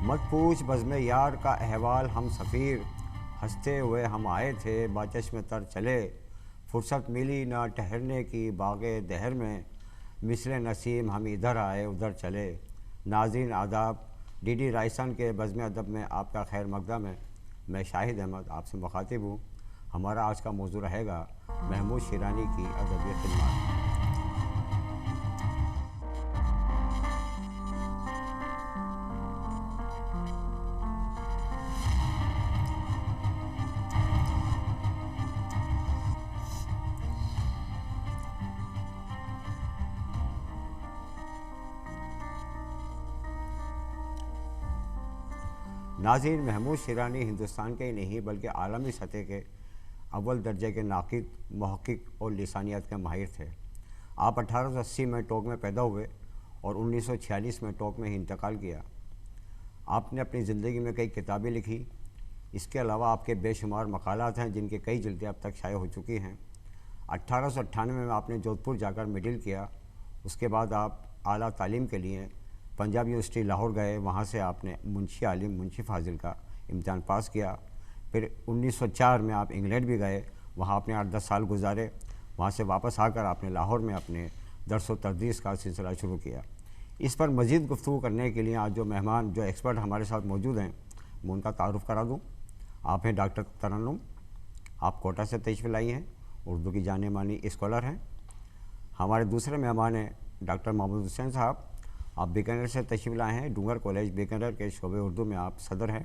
مت پوچھ بزم یار کا احوال ہم سفیر، ہنستے ہوئے ہم آئے تھے باچشم تر چلے، فرصت ملی نہ ٹھہرنے کی باغ دہر میں، مثل نسیم ہم ادھر آئے ادھر چلے۔ ناظرین آداب، ڈی ڈی رائسن کے بزم ادب میں آپ کا خیر مقدم ہے۔ میں شاہد احمد آپ سے مخاطب ہوں۔ ہمارا آج کا موضوع رہے گا محمود شیرانی کی ادبی خدمات۔ ناظرین، محمود شیرانی ہندوستان کے ہی نہیں بلکہ عالمی سطح کے اول درجے کے ناقد، محقق اور لسانیات کے ماہر تھے۔ آپ 1880 میں ٹوک میں پیدا ہوئے اور 1946 میں ٹوک میں ہی انتقال کیا۔ آپ نے اپنی زندگی میں کئی کتابیں لکھی۔ اس کے علاوہ آپ کے بے شمار مقالات ہیں جن کی کئی جلدیں اب تک شائع ہو چکی ہیں۔ 1898 میں آپ نے جودھپور جا کر مڈل کیا۔ اس کے بعد آپ اعلیٰ تعلیم کے لیے پنجاب یونیورسٹی لاہور گئے۔ وہاں سے آپ نے منشی عالم منشی فاضل کا امتحان پاس کیا۔ پھر 1904 میں آپ انگلینڈ بھی گئے، وہاں آپ نے 8-10 سال گزارے۔ وہاں سے واپس آ کر آپ نے لاہور میں اپنے درس و تدریس کا سلسلہ شروع کیا۔ اس پر مزید گفتگو کرنے کے لیے آج جو مہمان، جو ایکسپرٹ ہمارے ساتھ موجود ہیں، میں ان کا تعارف کرا دوں۔ آپ ہیں ڈاکٹر ترنم، آپ کوٹا سے تشریف لائی ہیں، اردو کی جانے مانی اسکالر ہیں۔ ہمارے دوسرے مہمان ہیں ڈاکٹر محمد حسین صاحب، آپ بیکانیر سے تشریف لائے ہیں۔ ڈونگر کالج بیکانیر کے شعبہ اردو میں آپ صدر ہیں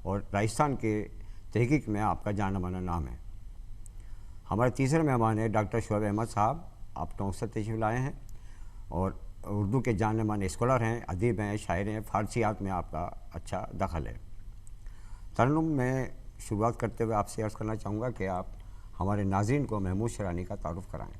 اور راجستھان کے تحقیق میں آپ کا جانا مانا نام ہے۔ ہمارے تیسرے مہمان ہیں ڈاکٹر شعیب احمد صاحب، آپ ٹونک سے تشریف لائے ہیں اور اردو کے جانے مانے اسکالر ہیں، ادیب ہیں، شاعر ہیں، فارسیات میں آپ کا اچھا دخل ہے۔ ترنم، میں شروعات کرتے ہوئے آپ سے عرض کرنا چاہوں گا کہ آپ ہمارے ناظرین کو محمود شیرانی کا تعارف کرائیں۔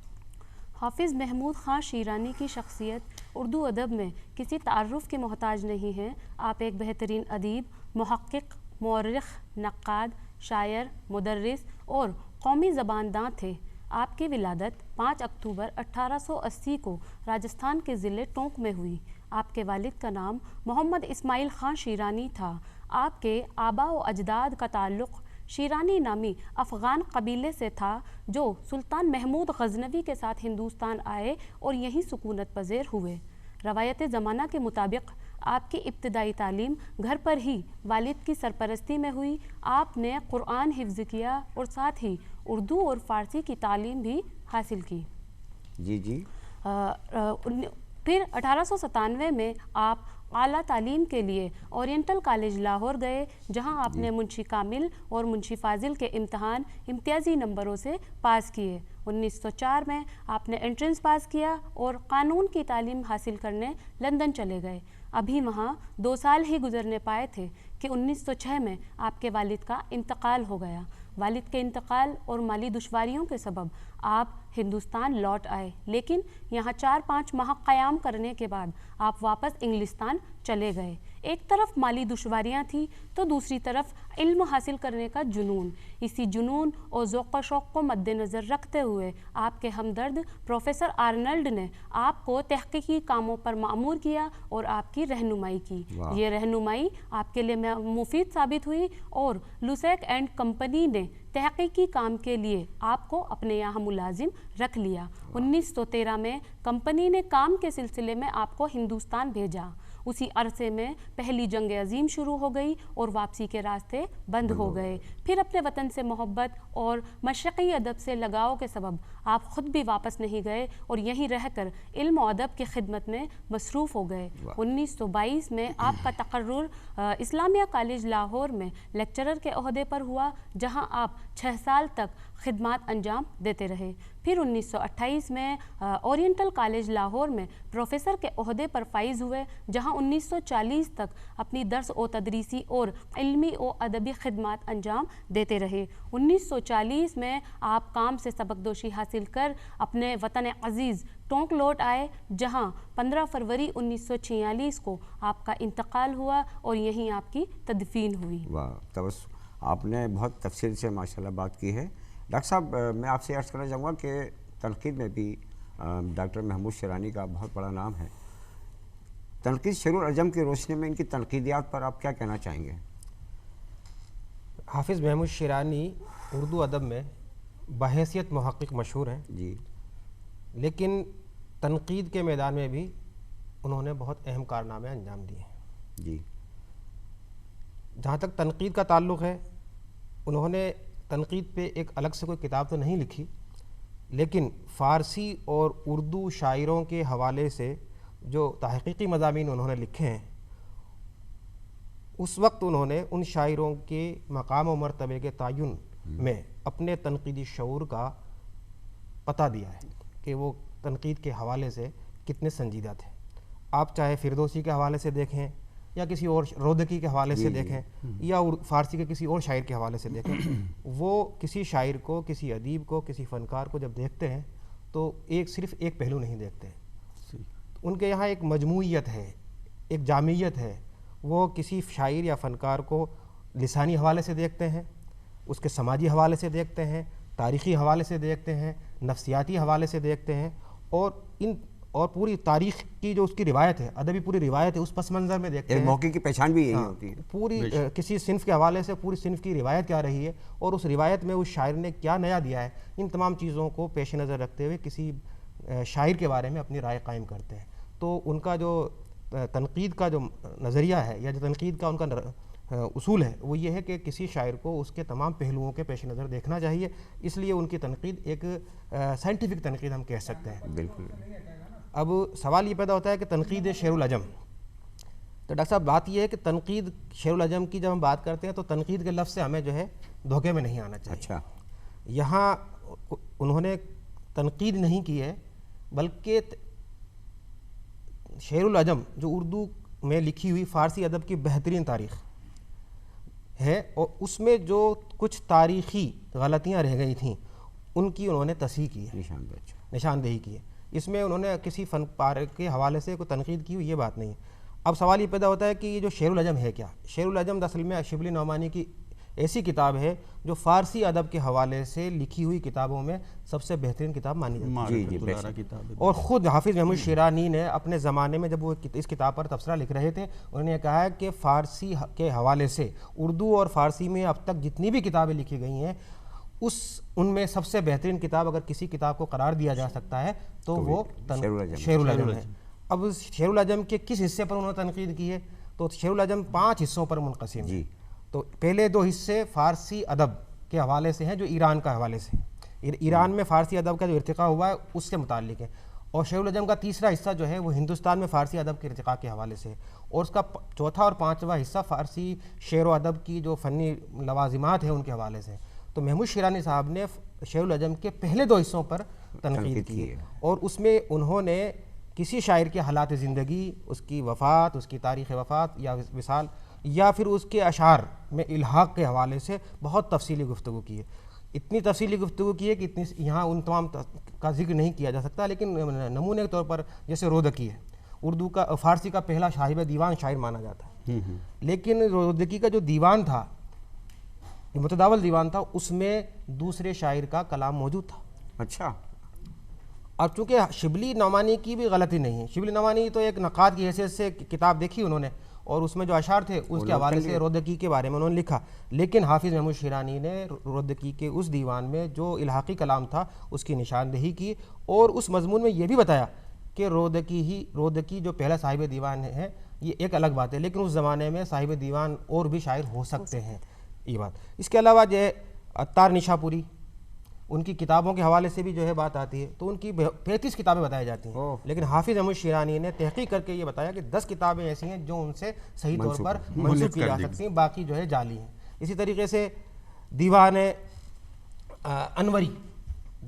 حافظ محمود خان شیرانی کی شخصیت اردو ادب میں کسی تعارف کے محتاج نہیں ہے۔ آپ ایک بہترین ادیب، محقق، مورخ، نقاد، شاعر، مدرس اور قومی زبان داں تھے۔ آپ کی ولادت 5 اکتوبر 1880 کو راجستھان کے ضلع ٹونک میں ہوئی۔ آپ کے والد کا نام محمد اسماعیل خان شیرانی تھا۔ آپ کے آباء و اجداد کا تعلق شیرانی نامی افغان قبیلے سے تھا جو سلطان محمود غزنوی کے ساتھ ہندوستان آئے اور یہیں سکونت پذیر ہوئے۔ روایت زمانہ کے مطابق آپ کی ابتدائی تعلیم گھر پر ہی والد کی سرپرستی میں ہوئی۔ آپ نے قرآن حفظ کیا اور ساتھ ہی اردو اور فارسی کی تعلیم بھی حاصل کی۔ جی پھر 1897 میں آپ اعلیٰ تعلیم کے لیے اورینٹل کالج لاہور گئے، جہاں آپ نے منشی کامل اور منشی فاضل کے امتحان امتیازی نمبروں سے پاس کیے۔ 1904 میں آپ نے انٹرنس پاس کیا اور قانون کی تعلیم حاصل کرنے لندن چلے گئے۔ ابھی وہاں 2 سال ہی گزرنے پائے تھے کہ 1906 میں آپ کے والد کا انتقال ہو گیا۔ والد کے انتقال اور مالی دشواریوں کے سبب آپ ہندوستان لوٹ آئے، لیکن یہاں 4-5 ماہ قیام کرنے کے بعد آپ واپس انگلستان چلے گئے۔ ایک طرف مالی دشواریاں تھیں تو دوسری طرف علم حاصل کرنے کا جنون۔ اسی جنون اور ذوق و شوق کو مد نظر رکھتے ہوئے آپ کے ہمدرد پروفیسر آرنلڈ نے آپ کو تحقیقی کاموں پر مأمور کیا اور آپ کی رہنمائی کی۔ یہ رہنمائی آپ کے لیے مفید ثابت ہوئی اور لوسیک اینڈ کمپنی نے تحقیقی کام کے لیے آپ کو اپنے یہاں ملازم رکھ لیا۔ 1913 میں کمپنی نے کام کے سلسلے میں آپ کو ہندوستان بھیجا۔ اسی عرصے میں پہلی جنگ عظیم شروع ہو گئی اور واپسی کے راستے بند ہو گئے۔ پھر اپنے وطن سے محبت اور مشرقی ادب سے لگاؤ کے سبب آپ خود بھی واپس نہیں گئے اور یہیں رہ کر علم و ادب کی خدمت میں مصروف ہو گئے۔ 1922 میں آپ کا تقرر اسلامیہ کالج لاہور میں لیکچرر کے عہدے پر ہوا، جہاں آپ 6 سال تک خدمات انجام دیتے رہے۔ پھر 1928 میں اورینٹل کالج لاہور میں پروفیسر کے عہدے پر فائز ہوئے، جہاں 1940 تک اپنی درس و تدریسی اور علمی و ادبی خدمات انجام دیتے رہے۔ 1940 میں آپ کام سے سبکدوشی حاصل کر اپنے وطن عزیز ٹونک لوٹ آئے، جہاں 15 فروری 1946 کو آپ کا انتقال ہوا اور یہیں آپ کی تدفین ہوئی۔ آپ نے بہت تفصیل سے ماشاءاللہ بات کی ہے۔ ڈاکٹر صاحب، میں آپ سے عرض کرنا چاہوں گا کہ تنقید میں بھی ڈاکٹر محمود شیرانی کا بہت بڑا نام ہے۔ تنقید شعر العجم کی روشنی میں ان کی تنقیدیات پر آپ کیا کہنا چاہیں گے؟ حافظ محمود شیرانی اردو ادب میں بحیثیت محقق مشہور ہیں جی، لیکن تنقید کے میدان میں بھی انہوں نے بہت اہم کارنامے انجام دیے ہیں۔ جی، جہاں تک تنقید کا تعلق ہے، انہوں نے تنقید پہ ایک الگ سے کوئی کتاب تو نہیں لکھی، لیکن فارسی اور اردو شاعروں کے حوالے سے جو تحقیقی مضامین انہوں نے لکھے ہیں، اس وقت انہوں نے ان شاعروں کے مقام و مرتبے کے تعین میں اپنے تنقیدی شعور کا پتہ دیا ہے کہ وہ تنقید کے حوالے سے کتنے سنجیدہ تھے۔ آپ چاہے فردوسی کے حوالے سے دیکھیں یا کسی اور رودکی کے حوالے سے دیکھیں یا فارسی کے کسی اور شاعر کے حوالے سے دیکھیں، وہ کسی شاعر کو، کسی ادیب کو، کسی فنکار کو جب دیکھتے ہیں تو صرف ایک پہلو نہیں دیکھتے ہیں، ان کے یہاں ایک مجموعیت ہے، ایک جامعیت ہے۔ وہ کسی شاعر یا فنکار کو لسانی حوالے سے دیکھتے ہیں، اس کے سماجی حوالے سے دیکھتے ہیں، تاریخی حوالے سے دیکھتے ہیں، نفسیاتی حوالے سے دیکھتے ہیں، اور پوری تاریخ کی جو اس کی روایت ہے، ادبی پوری روایت ہے، اس پس منظر میں دیکھتے ہیں۔ ایک موقع کی پہچان بھی یہی ہوتی ہے، پوری کسی صنف کے حوالے سے پوری صنف کی روایت کیا رہی ہے اور اس روایت میں اس شاعر نے کیا نیا دیا ہے، ان تمام چیزوں کو پیش نظر رکھتے ہوئے کسی شاعر کے بارے میں اپنی رائے قائم کرتے ہیں۔ تو ان کا جو تنقید کا جو نظریہ ہے یا جو تنقید کا ان کا اصول ہے، وہ یہ ہے کہ کسی شاعر کو اس کے تمام پہلوؤں کے پیش نظر دیکھنا چاہیے، اس لیے ان کی تنقید ایک سائنٹیفک تنقید ہم کہہ سکتے ہیں۔ بالکل۔ اب سوال یہ پیدا ہوتا ہے کہ تنقید شعر العجم، تو ڈاکٹر صاحب بات یہ ہے کہ تنقید شعر العجم کی جب ہم بات کرتے ہیں تو تنقید کے لفظ سے ہمیں جو ہے دھوکے میں نہیں آنا چاہیے۔ اچھا، یہاں انہوں نے تنقید نہیں کی ہے، بلکہ شعر العجم جو اردو میں لکھی ہوئی فارسی ادب کی بہترین تاریخ ہے، اور اس میں جو کچھ تاریخی غلطیاں رہ گئی تھیں ان کی انہوں نے تصحیح کی ہے، نشاندہی کی ہے۔ اس میں انہوں نے کسی فن پارے کے حوالے سے کوئی تنقید کی ہوئی یہ بات نہیں ہے۔ اب سوال یہ پیدا ہوتا ہے کہ یہ جو شعر العجم ہے کیا؟ شعر العجم اصل میں شبلی نعمانی کی ایسی کتاب ہے جو فارسی ادب کے حوالے سے لکھی ہوئی کتابوں میں سب سے بہترین کتاب مانی جاتی ہے۔ اور خود حافظ محمود شیرانی نے اپنے زمانے میں جب وہ اس کتاب پر تبصرہ لکھ رہے تھے، انہوں نے کہا ہے کہ فارسی کے حوالے سے اردو اور فارسی میں اب تک جتنی بھی کتابیں لکھی گئی ہیں، ان میں سب سے بہترین کتاب اگر کسی کتاب کو قرار دیا جا سکتا ہے تو وہ شعر العجم ہے۔ اب شعر العجم کے کس حصے پر انہوں نے تنقید کی ہے؟ تو شعر العجم 5 حصوں پر منقسم ہے۔ تو پہلے 2 حصے فارسی ادب کے حوالے سے ہیں جو ایران کا حوالے سے، ایران میں فارسی ادب کا جو ارتقاء ہوا ہے اس سے متعلق ہے، اور شعر العجم کا تیسرا حصہ جو ہے وہ ہندوستان میں فارسی ادب کے ارتقاء کے حوالے سے ہے، اور اس کا چوتھا اور 5واں حصہ فارسی شعر و ادب کی جو فنی لوازمات ہیں ان کے حوالے سے۔ تو محمود شیرانی صاحب نے شعر العجم کے پہلے 2 حصوں پر تنقید کی ہے، اور اس میں انہوں نے کسی شاعر کے حالات زندگی، اس کی وفات، اس کی تاریخ وفات یا وصال، یا پھر اس کے اشعار میں الحاق کے حوالے سے بہت تفصیلی گفتگو کی ہے۔ اتنی تفصیلی گفتگو کی ہے کہ یہاں ان تمام کا ذکر نہیں کیا جا سکتا، لیکن نمونے کے طور پر جیسے رودکی ہے، اردو کا فارسی کا پہلا صاحب دیوان شاعر مانا جاتا ہے، لیکن رودکی کا جو دیوان تھا، متداول دیوان تھا، اس میں دوسرے شاعر کا کلام موجود تھا۔ اچھا، اب چونکہ شبلی نعمانی کی بھی غلطی نہیں ہے، شبلی نعمانی تو ایک نقاد کی حیثیت سے کتاب دیکھی انہوں نے، اور اس میں جو اشعار تھے اس کے حوالے سے رودکی کے بارے میں انہوں نے لکھا، لیکن حافظ محمود شیرانی نے رودکی کے اس دیوان میں جو الحاقی کلام تھا اس کی نشاندہی کی، اور اس مضمون میں یہ بھی بتایا کہ رودکی جو پہلا صاحب دیوان ہے یہ ایک الگ بات ہے، لیکن اس زمانے میں صاحب دیوان اور بھی شاعر ہو سکتے ہیں، یہ بات۔ اس کے علاوہ جو ہے عطار نشا پوری، ان کی کتابوں کے حوالے سے بھی جو ہے بات آتی ہے، تو ان کی 35 کتابیں بتائی جاتی ہیں، لیکن حافظ محمود شیرانی نے تحقیق کر کے یہ بتایا کہ 10 کتابیں ایسی ہیں جو ان سے صحیح طور پر منسوخ کی جا سکتی ہیں، باقی جو ہے جعلی ہیں۔ اسی طریقے سے دیوان انوری،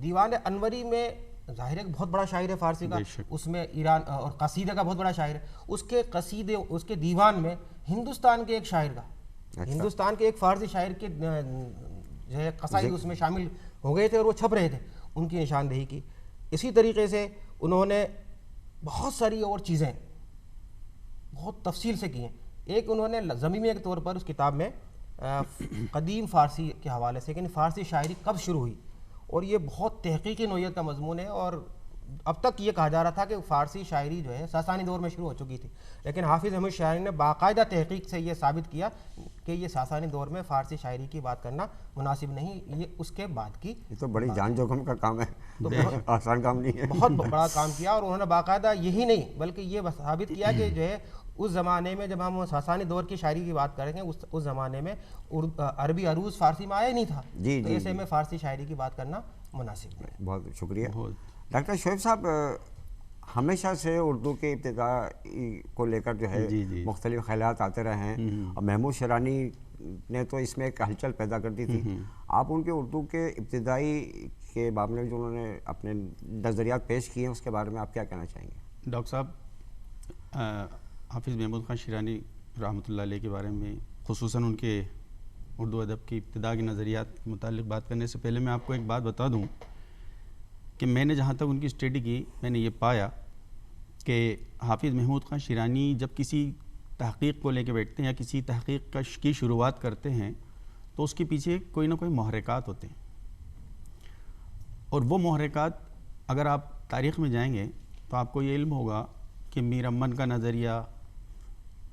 دیوان انوری میں ظاہر ہے بہت بڑا شاعر ہے فارسی کا، اس میں ایران اور قصیدے کا بہت بڑا شاعر ہے، اس کے قصیدے، اس کے دیوان میں ہندوستان کے ایک شاعر کا، ہندوستان کے ایک فارسی شاعر کے جو ہے قصائد اس میں شامل ہو گئے تھے اور وہ چھپ رہے تھے، ان کی نشاندہی کی۔ اسی طریقے سے انہوں نے بہت ساری اور چیزیں بہت تفصیل سے کی ہیں۔ ایک انہوں نے ضمیمے کے طور پر اس کتاب میں قدیم فارسی کے حوالے سے کہ فارسی شاعری کب شروع ہوئی، اور یہ بہت تحقیقی نوعیت کا مضمون ہے اور اب تک یہ کہا جا رہا تھا کہ فارسی شاعری جو ہے ساسانی دور میں شروع ہو چکی تھی، لیکن حافظ محمود شیرانی نے باقاعدہ تحقیق سے یہ ثابت کیا کہ یہ ساسانی دور میں فارسی شاعری کی بات کرنا مناسب نہیں، یہ اس کے بعد کی. یہ تو بڑی جان جوخم کا کام ہے، آسان کام نہیں ہے. بہت بڑا کام کیا، اور انہوں نے باقاعدہ یہی نہیں بلکہ یہ ثابت کیا کہ جو ہے اس زمانے میں جب ہم ساسانی دور کی شاعری کی بات کریں گے اس زمانے میں عربی عروض فارسی میں آیا نہیں تھا، تو ایسے میں فارسی شاعری کی بات کرنا مناسب ہے. بہت شکریہ. ڈاکٹر شعیب صاحب، ہمیشہ سے اردو کے ابتدا کو لے کر جو ہے مختلف خیالات آتے رہے ہیں، اور محمود شیرانی نے تو اس میں ایک ہلچل پیدا کر دی تھی. آپ ان کے اردو کے ابتدائی کے بارے میں جو انہوں نے اپنے نظریات پیش کیے ہیں اس کے بارے میں آپ کیا کہنا چاہیں گے؟ ڈاکٹر صاحب، حافظ محمود خان شیرانی رحمۃ اللہ علیہ کے بارے میں، خصوصاً ان کے اردو ادب کی ابتدا کے نظریات کے متعلق بات کرنے سے پہلے میں آپ کو ایک بات بتا دوں کہ میں نے جہاں تک ان کی اسٹڈی کی، میں نے یہ پایا کہ حافظ محمود خان شیرانی جب کسی تحقیق کو لے کے بیٹھتے ہیں یا کسی تحقیق کی شروعات کرتے ہیں تو اس کے پیچھے کوئی نہ کوئی محرکات ہوتے ہیں، اور وہ محرکات اگر آپ تاریخ میں جائیں گے تو آپ کو یہ علم ہوگا کہ میر امن کا نظریہ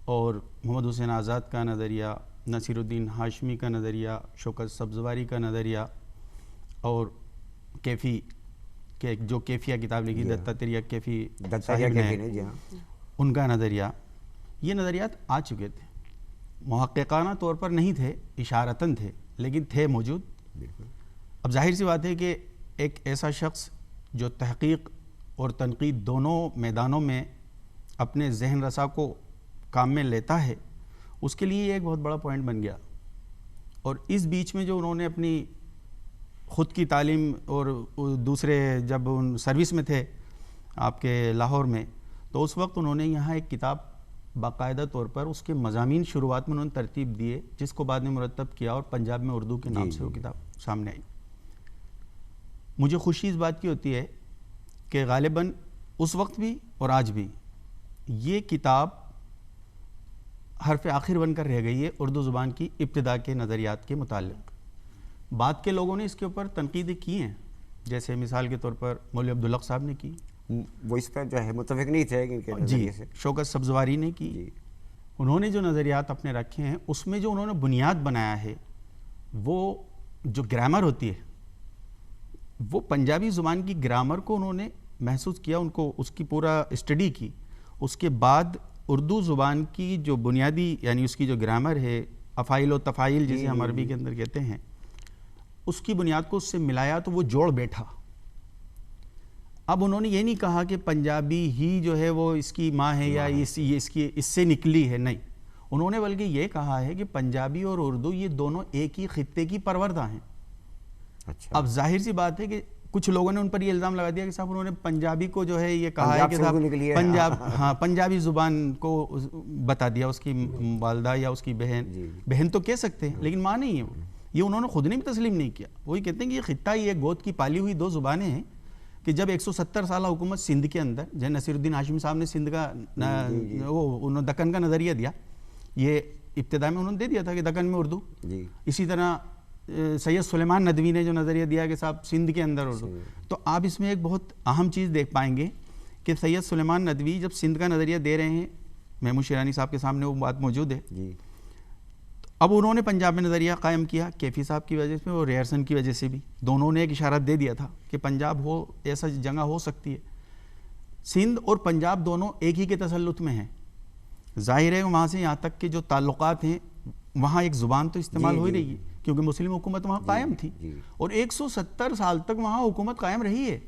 اور محمد حسین آزاد کا نظریہ، نصیر الدین ہاشمی کا نظریہ، شوکت سبزواری کا نظریہ، اور کیفی کہ جو کیفیہ کتاب لکھی دتاتریہ کیفی صاحب نے، ان کا نظریہ، یہ نظریات آ چکے تھے، محققانہ طور پر نہیں تھے، اشارتاً تھے، لیکن تھے موجود. اب ظاہر سی بات ہے کہ ایک ایسا شخص جو تحقیق اور تنقید دونوں میدانوں میں اپنے ذہن رسا کو کام میں لیتا ہے، اس کے لیے یہ ایک بہت بڑا پوائنٹ بن گیا. اور اس بیچ میں جو انہوں نے اپنی خود کی تعلیم اور دوسرے جب ان سروس میں تھے آپ کے لاہور میں، تو اس وقت انہوں نے یہاں ایک کتاب باقاعدہ طور پر اس کے مضامین شروعات میں انہوں نے ترتیب دیے، جس کو بعد میں مرتب کیا اور پنجاب میں اردو کے نام سے وہ کتاب سامنے آئی. مجھے خوشی اس بات کی ہوتی ہے کہ غالباً اس وقت بھی اور آج بھی یہ کتاب حرف آخر بن کر رہ گئی ہے اردو زبان کی ابتدا کے نظریات کے متعلق. بعد کے لوگوں نے اس کے اوپر تنقیدیں کی ہیں، جیسے مثال کے طور پر مولوی عبدالحق صاحب نے کی، وہ اس پر جو ہے متفق نہیں تھے ان کے نظریے سے. شوکت سبزواری نے کی. انہوں نے جو نظریات اپنے رکھے ہیں اس میں جو انہوں نے بنیاد بنایا ہے، وہ جو گرامر ہوتی ہے، وہ پنجابی زبان کی گرامر کو انہوں نے محسوس کیا، ان کو اس کی پورا اسٹڈی کی. اس کے بعد اردو زبان کی جو بنیادی یعنی اس کی جو گرامر ہے، افعال و تفاعل جسے ہم عربی کے اندر کہتے ہیں، اس کی بنیاد کو اس سے ملایا تو وہ جوڑ بیٹھا. اب انہوں نے یہ نہیں کہا کہ پنجابی ہی جو ہے وہ اس کی ماں ہے یا اس سے نکلی ہے، نہیں. انہوں نے بلکہ یہ کہا ہے کہ پنجابی اور اردو یہ دونوں ایک ہی خطے کی پروردہ ہیں. اب ظاہر سی بات ہے کہ کچھ لوگوں نے ان پر یہ الزام لگا دیا کہ صاحب انہوں نے پنجابی کو جو ہے یہ کہا ہے کہ صاحب پنجابی زبان کو بتا دیا، اس کی والدہ یا اس کی بہن تو کہہ سکتے ہیں، لیکن ماں نہیں ہے وہ. یہ انہوں نے خود نے بھی تسلیم نہیں کیا. وہی کہتے ہیں کہ یہ خطہ ہی ایک گود کی پالی ہوئی دو زبانیں ہیں کہ جب 170 سالہ حکومت سندھ کے اندر، جب نصیر الدین ہاشمی صاحب نے سندھ کا انہوں دکن کا نظریہ دیا، یہ ابتدا میں انہوں نے دے دیا تھا کہ دکن میں اردو. اسی طرح سید سلیمان ندوی نے جو نظریہ دیا کہ صاحب سندھ کے اندر اردو. تو آپ اس میں ایک بہت اہم چیز دیکھ پائیں گے کہ سید سلیمان ندوی جب سندھ کا نظریہ دے رہے ہیں، محمود شیرانی صاحب کے سامنے وہ بات موجود ہے. اب انہوں نے پنجاب میں نظریہ قائم کیا، کیفی صاحب کی وجہ سے اور ریئرسن کی وجہ سے بھی، دونوں نے ایک اشارہ دے دیا تھا کہ پنجاب ہو، ایسا جگہ ہو سکتی ہے. سندھ اور پنجاب دونوں ایک ہی کے تسلط میں ہیں. ظاہر ہے وہاں سے یہاں تک کہ جو تعلقات ہیں وہاں ایک زبان تو استعمال ہو ہی رہی ہے کیونکہ مسلم حکومت وہاں قائم تھی، اور 170 سال تک وہاں حکومت قائم رہی ہے.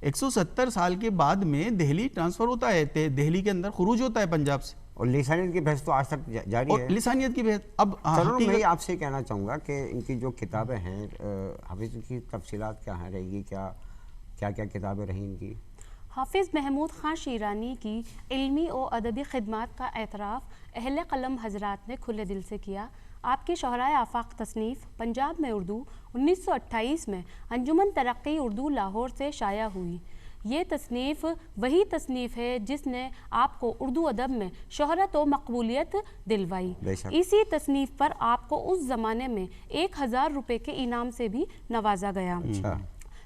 170 سال کے بعد میں دہلی ٹرانسفر ہوتا ہے، دہلی کے اندر خروج ہوتا ہے پنجاب سے، اور لسانیت کی بحث تو آج تک جاری ہے. لسانیت کی بحث. اب میں آپ سے کہنا چاہوں گا کہ ان کی جو کتابیں ہیں، حافظ کی تفصیلات کیا ہیں رہے گی، کیا کتابیں رہیں ان کی؟ حافظ محمود خان شیرانی کی علمی و ادبی خدمات کا اعتراف اہل قلم حضرات نے کھلے دل سے کیا. آپ کی شہرائے آفاق تصنیف پنجاب میں اردو 1928 میں انجمن ترقی اردو لاہور سے شائع ہوئی. یہ تصنیف وہی تصنیف ہے جس نے آپ کو اردو ادب میں شہرت و مقبولیت دلوائی. اسی تصنیف پر آپ کو اس زمانے میں 1000 روپے کے انعام سے بھی نوازا گیا.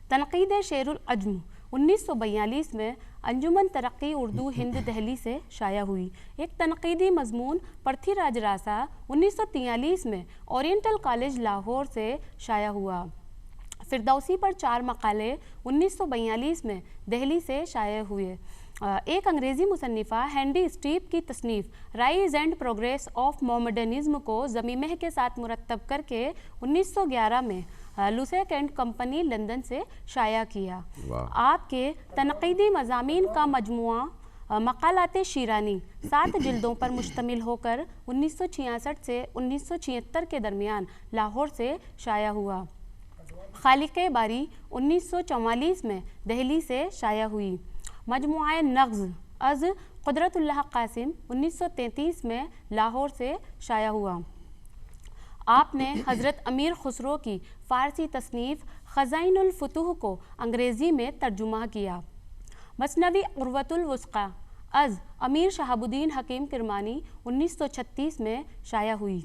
تنقید شعر العجم 1942 میں انجمن ترقی اردو ہند دہلی سے شائع ہوئی۔ ایک تنقیدی مضمون پرتھی راج راسا 1943 میں اورینٹل کالج لاہور سے شائع ہوا۔ فردوسی پر 4 مقالے 1942 میں دہلی سے شائع ہوئے۔ ایک انگریزی مصنفہ ہینڈی اسٹریپ کی تصنیف رائز اینڈ پروگریس آف مومڈرنزم کو ضمیمہ کے ساتھ مرتب کر کے 1911 میں لوسیک اینڈ کمپنی لندن سے شائع کیا۔ آپ کے تنقیدی مضامین کا مجموعہ مقالات شیرانی 7 جلدوں پر مشتمل ہو کر 1966 سے 1976 کے درمیان لاہور سے شائع ہوا۔ خالق باری 1944 میں دہلی سے شائع ہوئی۔ مجموعہ نغز از قدرت اللہ قاسم 1933 میں لاہور سے شائع ہوا۔ آپ نے حضرت امیر خسرو کی فارسی تصنیف خزائن الفتوح کو انگریزی میں ترجمہ کیا۔ مثنوی عروۃ الوثقی از امیر شہاب الدین حکیم کرمانی 1936 میں شائع ہوئی۔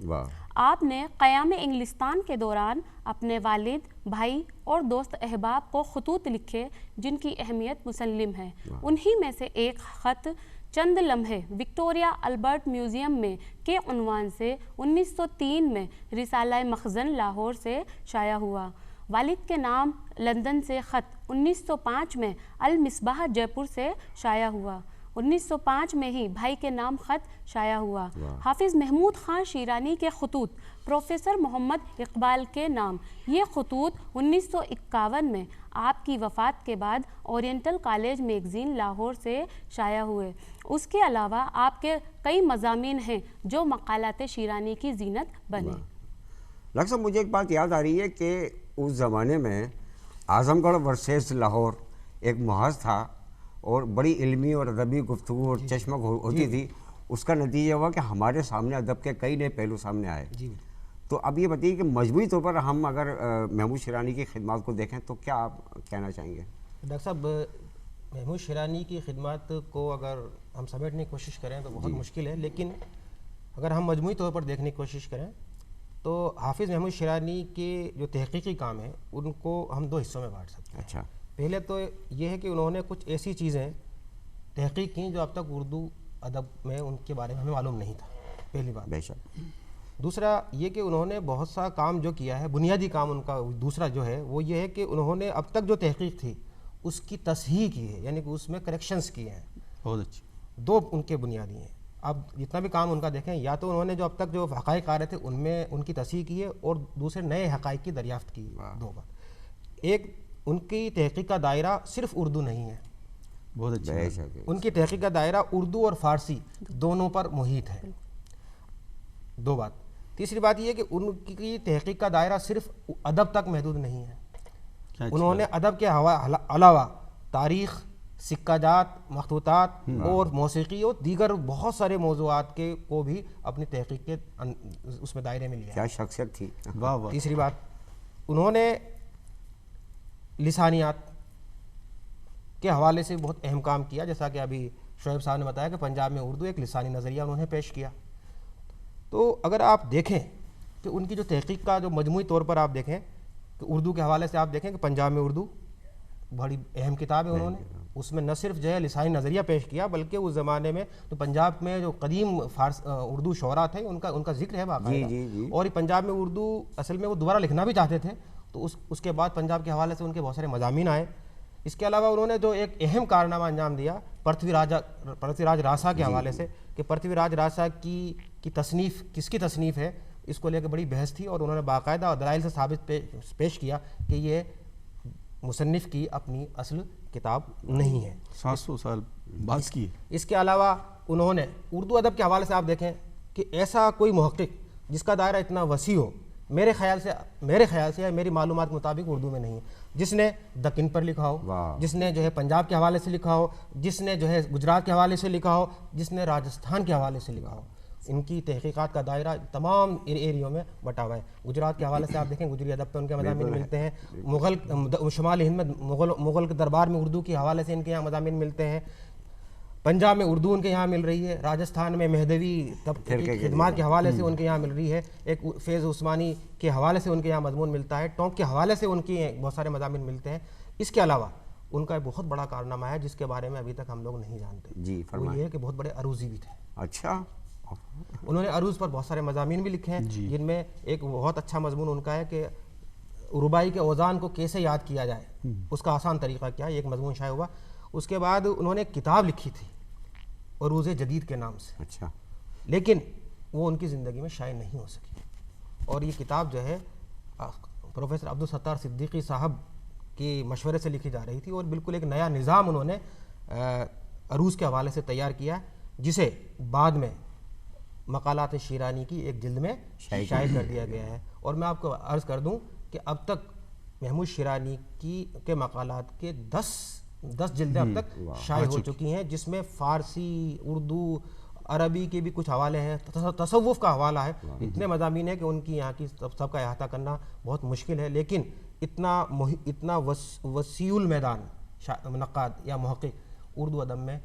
آپ نے قیام انگلستان کے دوران اپنے والد، بھائی اور دوست احباب کو خطوط لکھے جن کی اہمیت مسلم ہے۔ انہی میں سے ایک خط چند لمحے وکٹوریا البرٹ میوزیم میں کے عنوان سے 1903 میں رسالہ مخزن لاہور سے شائع ہوا۔ والد کے نام لندن سے خط 1905 میں المصباح جے پور سے شائع ہوا۔ 1905 میں ہی بھائی کے نام خط شائع ہوا۔ حافظ محمود خان شیرانی کے خطوط پروفیسر محمد اقبال کے نام، یہ خطوط 1951 میں آپ کی وفات کے بعد اورینٹل کالج میگزین لاہور سے شائع ہوئے۔ اس کے علاوہ آپ کے کئی مضامین ہیں جو مقالات شیرانی کی زینت بنے۔ ڈاکٹر صاحب مجھے ایک بات یاد آ رہی ہے کہ اس زمانے میں اعظم گڑھ ورسیز لاہور ایک محاذ تھا اور بڑی علمی اور ادبی گفتگو اور چشمک ہوتی تھی۔ اس کا نتیجہ ہوا کہ ہمارے سامنے ادب کے کئی نئے پہلو سامنے آئے۔ تو اب یہ بتائیے کہ مجموعی طور پر ہم اگر محمود شیرانی کی خدمات کو دیکھیں تو کیا آپ کہنا چاہیں گے؟ ڈاکٹر صاحب محمود شیرانی کی خدمات کو اگر ہم سمیٹنے کی کوشش کریں تو بہت مشکل ہے، لیکن اگر ہم مجموعی طور پر دیکھنے کی کوشش کریں تو حافظ محمود شیرانی کے جو تحقیقی کام ہیں ان کو ہم 2 حصوں میں بانٹ سکتے ہیں۔ اچھا، پہلے تو یہ ہے کہ انہوں نے کچھ ایسی چیزیں تحقیق کی جو اب تک اردو ادب میں ان کے بارے میں ہمیں معلوم نہیں تھا، پہلی بات۔ بے شک۔ دوسرا یہ کہ انہوں نے بہت سا کام جو کیا ہے، بنیادی کام ان کا دوسرا جو ہے وہ یہ ہے کہ انہوں نے اب تک جو تحقیق تھی اس کی تصحیح کی ہے، یعنی کہ اس میں کریکشنز کیے ہیں۔ بہت اچھی۔ 2 ان کے بنیادی ہیں۔ اب جتنا بھی کام ان کا دیکھیں، یا تو انہوں نے جو اب تک جو حقائق آ رہے تھے ان میں ان کی تصحیح کی ہے اور دوسرے نئے حقائق کی دریافت کی ہے۔ 2 بات۔ ایک ان کی تحقیق کا دائرہ صرف اردو نہیں ہے، بہت اچھا۔ ان کی تحقیق کا دائرہ اردو اور فارسی دونوں پر محیط ہے۔ 2 بات۔ تیسری بات یہ کہ ان کی تحقیق کا دائرہ صرف ادب تک محدود نہیں ہے، انہوں نے ادب کے علاوہ تاریخ، سکہ جات، مخطوطات اور موسیقی اور دیگر بہت سارے موضوعات کے کو بھی اپنی تحقیق کے اس میں دائرے میں لیا۔ کیا شخصیت تھی! واہ واہ۔ تیسری بات، انہوں نے لسانیات کے حوالے سے بہت اہم کام کیا، جیسا کہ ابھی شعیب صاحب نے بتایا کہ پنجاب میں اردو ایک لسانی نظریہ انہوں نے پیش کیا۔ تو اگر آپ دیکھیں کہ ان کی جو تحقیق کا جو مجموعی طور پر آپ دیکھیں کہ اردو کے حوالے سے آپ دیکھیں کہ پنجاب میں اردو بڑی اہم کتاب ہے، انہوں نے اس میں نہ صرف جو ہے لسانی نظریہ پیش کیا بلکہ اس زمانے میں تو پنجاب میں جو قدیم اردو شعراء تھے ان کا ذکر ہے باقاعدہ، اور پنجاب میں اردو اصل میں وہ دوبارہ لکھنا بھی چاہتے تھے، تو اس کے بعد پنجاب کے حوالے سے ان کے بہت سارے مضامین آئے۔ اس کے علاوہ انہوں نے جو ایک اہم کارنامہ انجام دیا پرتھوی راج راسا کے حوالے سے، کہ پرتھوی راج راسا کی تصنیف کس کی تصنیف ہے، اس کو لے کے بڑی بحث تھی، اور انہوں نے باقاعدہ دلائل سے ثابت پیش کیا کہ یہ مصنف کی اپنی اصل کتاب نہیں ہے۔ 700 سال بعد کی۔ اس کے علاوہ انہوں نے اردو ادب کے حوالے سے آپ دیکھیں کہ ایسا کوئی محقق جس کا دائرہ اتنا وسیع ہو، میرے خیال سے میری معلومات کے مطابق اردو میں نہیں ہے، جس نے دکن پر لکھا ہو، جس نے جو ہے پنجاب کے حوالے سے لکھا ہو، جس نے جو ہے گجرات کے حوالے سے لکھا ہو، جس نے راجستھان کے حوالے سے لکھا ہو۔ ان کی تحقیقات کا دائرہ تمام ایریوں میں بٹا ہوا ہے۔ گجرات کے حوالے سے آپ دیکھیں گجری ادب پہ ان کے مضامین ملتے ہیں، شمال ہند میں مغل کے دربار میں اردو کے حوالے سے ان کے یہاں مضامین ملتے ہیں، پنجاب میں اردو ان کے یہاں مل رہی ہے، راجستھان میں مہدوی خدمات کے حوالے سے ان کے یہاں مل رہی ہے، ایک فیض عثمانی کے حوالے سے ان کے یہاں مضمون ملتا ہے، ٹونک کے حوالے سے ان کی بہت سارے مضامین ملتے ہیں۔ اس کے علاوہ ان کا بہت بڑا کارنامہ ہے جس کے بارے میں ابھی تک ہم لوگ نہیں جانتے. جی وہ یہ ہے کہ بہت بڑے عروضی بھی تھے. اچھا. انہوں نے عروض پر بہت سارے مضامین بھی لکھے ہیں جن میں ایک بہت اچھا مضمون ان کا ہے کہ رباعی کے اوزان کو کیسے یاد کیا جائے, اس کا آسان طریقہ کیا ہے, یہ ایک مضمون شائع ہوا. اس کے بعد انہوں نے ایک کتاب لکھی تھی عروض جدید کے نام سے. اچھا. لیکن وہ ان کی زندگی میں شائع نہیں ہو سکی, اور یہ کتاب جو ہے پروفیسر عبدالستار صدیقی صاحب کی مشورے سے لکھی جا رہی تھی, اور بالکل ایک نیا نظام انہوں نے عروض کے حوالے سے تیار کیا, جسے بعد میں مقالات شیرانی کی ایک جلد میں شائع کر دیا گیا ہے. اور میں آپ کو عرض کر دوں کہ اب تک محمود شیرانی کے مقالات کے 10 جلدیں اب تک شائع ہو چکی ہیں, جس میں فارسی, اردو, عربی کے بھی کچھ حوالے ہیں, تصوف کا حوالہ ہے. اتنے مضامین ہیں کہ ان کی یہاں کی سب کا احاطہ کرنا بہت مشکل ہے, لیکن اتنا وسیع المیدان نقاد یا محقق اردو ادب میں,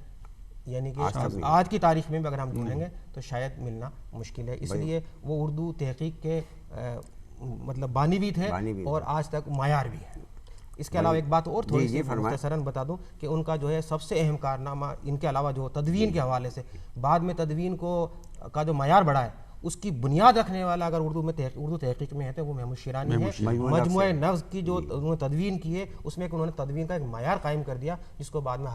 یعنی کہ آج کی تاریخ میں بھی اگر ہم ڈھونڈیں گے تو شاید ملنا مشکل ہے. اس لیے وہ اردو تحقیق کے مطلب بانی بھی تھے اور آج تک معیار بھی ہے. اس کے علاوہ ایک بات اور تھوڑی سی مختصراً بتا دوں کہ ان کا جو ہے سب سے اہم کارنامہ ان کے علاوہ جو تدوین کے حوالے سے, بعد میں تدوین کا جو معیار بڑھا ہے اس کی بنیاد رکھنے والا اگر اردو تحقیق میں ہے تو وہ محمود شیرانی ہے. مجموعہ نفس کی جو انہوں نے تدوین کی ہے اس میں انہوں نے تدوین کا ایک معیار قائم کر دیا, جس کو بعد میں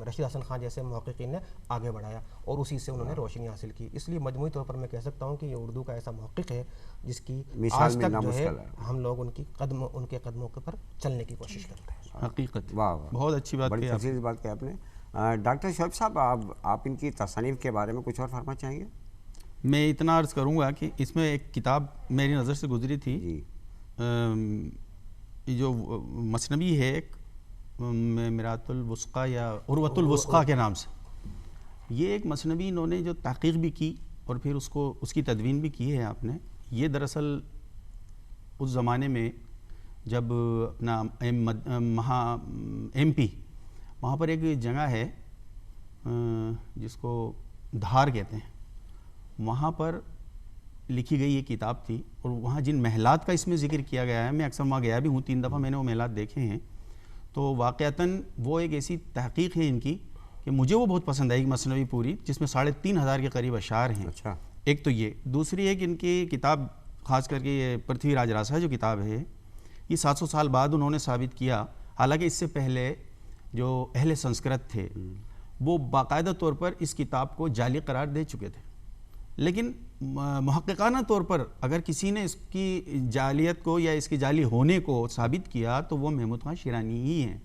رشید حسن خان جیسے محققین نے آگے بڑھایا اور اسی سے انہوں نے روشنی حاصل کی. اس لیے مجموعی طور پر میں کہہ سکتا ہوں کہ یہ اردو کا ایسا محقق ہے جس کی آج تک جو ہے ہم لوگ ان کے قدموں پر چلنے کی کوشش کرتے ہیں. حقیقت. واہ, بہت اچھی بات بڑی تفصیلی بات کی آپ نے. ڈاکٹر شعیب صاحب, آپ ان کی تصانیف کے بارے میں کچھ اور فرمانا چاہیں گے؟ میں اتنا عرض کروں گا کہ اس میں ایک کتاب میری نظر سے گزری تھی, جو مثنوی ہے ایک میرات الوثقیٰ یا عروۃ الوثقیٰ کے نام سے. یہ ایک مثنوی انہوں نے جو تحقیق بھی کی اور پھر اس کی تدوین بھی کی ہے آپ نے. یہ دراصل اس زمانے میں جب اپنا ایم پی وہاں پر ایک جگہ ہے جس کو دھار کہتے ہیں, وہاں پر لکھی گئی یہ کتاب تھی. اور وہاں جن محلات کا اس میں ذکر کیا گیا ہے, میں اکثر وہاں گیا بھی ہوں, 3 دفعہ میں نے وہ محلات دیکھے ہیں, تو واقعتاً وہ ایک ایسی تحقیق ہے ان کی کہ مجھے وہ بہت پسند آئی مثنوی پوری, جس میں 3,500 کے قریب اشعار ہیں. اچھا. ایک تو یہ, دوسری ایک ان کی کتاب خاص کر کے یہ پرتھوی راج راسا جو کتاب ہے, یہ 700 سال بعد انہوں نے ثابت کیا, حالانکہ اس سے پہلے جو اہل سنسکرت تھے وہ باقاعدہ طور پر اس کتاب کو جعلی قرار دے چکے تھے, لیکن محققانہ طور پر اگر کسی نے اس کی جعلیت کو یا اس کی جعلی ہونے کو ثابت کیا تو وہ محمود خان شیرانی ہی ہیں.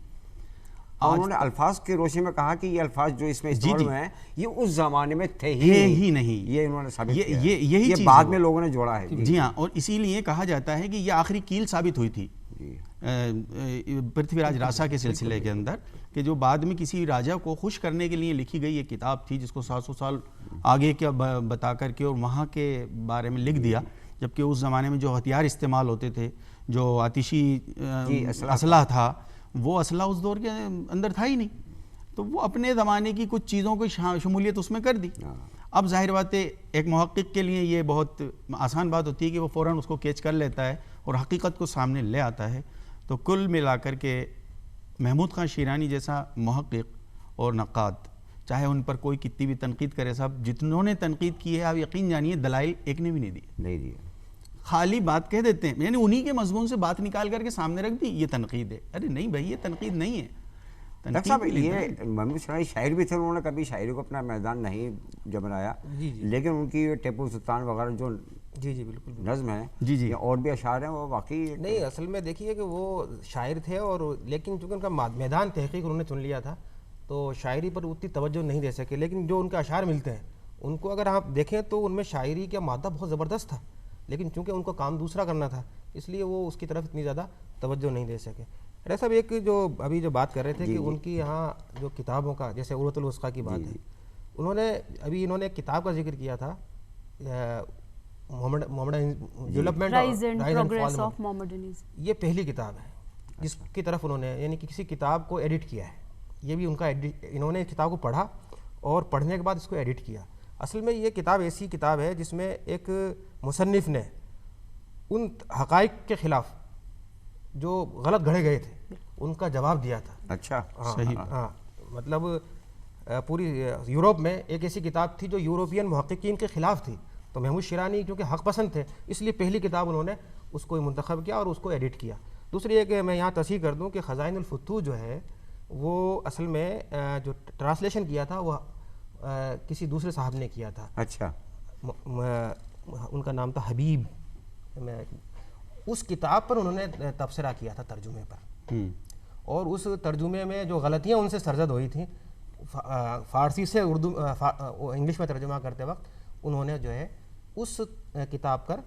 انہوں نے الفاظ کی روشنی میں کہا کہ یہ الفاظ جو اس میں استعمال ہوئے ہیں یہ اس زمانے میں تھے ہی نہیں, یہ انہوں نے ثابت کیا, یہ بعد میں لوگوں نے جوڑا ہے. جی ہاں, اور اسی لیے کہا جاتا ہے کہ یہ آخری کیل ثابت ہوئی تھی پرتھوی راج راسا کے سلسلے کے اندر, کہ جو بعد میں کسی راجہ کو خوش کرنے کے لیے لکھی گئی یہ کتاب تھی, جس کو 700 سال آگے کیا بتا کر کے اور وہاں کے بارے میں لکھ دیا, جبکہ اس زمانے میں جو ہتھیار استعمال ہوتے تھے, جو آتشی اسلحہ تھا, وہ اسلحہ اس دور کے اندر تھا ہی نہیں, تو وہ اپنے زمانے کی کچھ چیزوں کو شمولیت اس میں کر دی. اب ظاہر بات ہے ایک محقق کے لیے یہ بہت آسان بات ہوتی ہے کہ وہ فوراً اس کو کیچ کر لیتا ہے اور حقیقت کو سامنے لے آتا ہے. تو کل ملا کر کے محمود خان شیرانی جیسا محقق اور نقاد, چاہے ان پر کوئی کتنی بھی تنقید کرے, صاحب جتنوں نے تنقید کی ہے آپ یقین جانیے دلائل ایک نے بھی نہیں دی, خالی بات کہہ دیتے ہیں, یعنی انہی کے مضمون سے بات نکال کر کے سامنے رکھ دی یہ تنقید ہے. ارے نہیں بھائی, یہ تنقید نہیں ہے. ڈاکٹر صاحب, یہ محمود شیرانی شاعر بھی تھے, انہوں نے کبھی شاعری کو اپنا میدان نہیں بنایا, لیکن ان کی ٹیپو سلطان وغیرہ جو بالکل نظم ہے اور بھی اشعار ہیں, وہ واقعی نہیں, اصل میں دیکھیے کہ وہ شاعر تھے, اور لیکن چونکہ ان کا میدان تحقیق انہوں نے چن لیا تھا تو شاعری پر اتنی توجہ نہیں دے سکے. لیکن جو ان کے اشعار ملتے ہیں ان کو اگر آپ دیکھیں تو ان میں شاعری کا مادہ بہت زبردست تھا, لیکن چونکہ ان کو کام دوسرا کرنا تھا اس لیے وہ اس کی طرف اتنی زیادہ توجہ نہیں دے سکے. ڈاکٹر صاحب, ایک جو ابھی جو بات کر رہے تھے کہ ان کی یہاں جو کتابوں کا, جیسے عروۃ الوثقیٰ کی بات ہے, انہوں نے ایک کتاب کا ذکر کیا تھا, یہ پہلی کتاب ہے جس کی طرف انہوں نے یعنی کہ کسی کتاب کو ایڈٹ کیا ہے. یہ بھی ان کا انہوں نے کتاب کو پڑھا اور پڑھنے کے بعد اس کو ایڈٹ کیا. اصل میں یہ کتاب ایسی کتاب ہے جس میں ایک مصنف نے ان حقائق کے خلاف جو غلط گھڑے گئے تھے ان کا جواب دیا تھا. اچھا صحیح. ہاں مطلب پوری یورپ میں ایک ایسی کتاب تھی جو یورپین محققین کے خلاف تھی, تو محمود شیرانی کیونکہ حق پسند تھے اس لیے پہلی کتاب انہوں نے اس کو منتخب کیا اور اس کو ایڈٹ کیا. دوسری ایک میں یہاں تصحیح کر دوں کہ خزائن الفتوح جو ہے وہ اصل میں جو ٹرانسلیشن کیا تھا وہ کسی دوسرے صاحب نے کیا تھا. اچھا. ان کا نام تھا حبیب. اس کتاب پر انہوں نے تبصرہ کیا تھا ترجمے پر, اور اس ترجمے میں جو غلطیاں ان سے سرزد ہوئی تھیں فارسی سے اردو انگلش میں ترجمہ کرتے وقت, انہوں نے جو ہے اس کتاب پر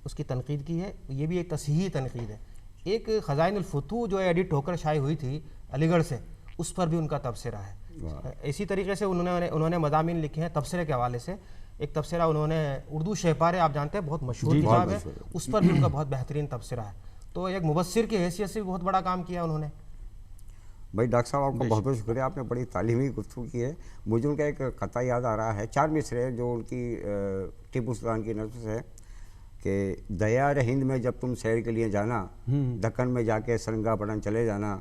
اس کی تنقید کی ہے. یہ بھی ایک تصحیحی تنقید ہے. ایک خزائن الفتوح جو ایڈٹ ہو کر شائع ہوئی تھی علی گڑھ سے, اس پر بھی ان کا تبصرہ ہے. اسی طریقے سے انہوں نے مضامین لکھے ہیں تبصرے کے حوالے سے. ایک تبصرہ انہوں نے اردو شہپارے, آپ جانتے ہیں بہت مشہور کتاب ہے, اس پر بھی ان کا بہت بہترین تبصرہ ہے. تو ایک مبصر کی حیثیت سے بھی بہت بڑا کام کیا انہوں نے. بھائی ڈاکٹر صاحب آپ کا بہت بہت شکریہ, آپ نے بڑی تعلیمی گفتگو کی ہے. مجھے ان کا ایک قطعہ یاد آ رہا ہے, 4 مصرے جو ان کی ٹیپو سلطان کی نظر سے ہے کہ دیار ہند میں جب تم سیر کے لیے جانا, دکن میں جا کے سرنگا پٹن چلے جانا,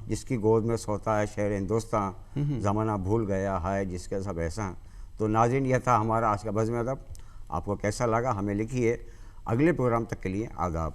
جس کی گود میں سوتا ہے شہر ہندوستان, زمانہ بھول گیا ہے جس کے سب احسان. تو ناظرین یہ تھا ہمارا آج کا بزم ادب. آپ کو کیسا لگا ہمیں لکھیے. اگلے پروگرام تک کے لیے آداب.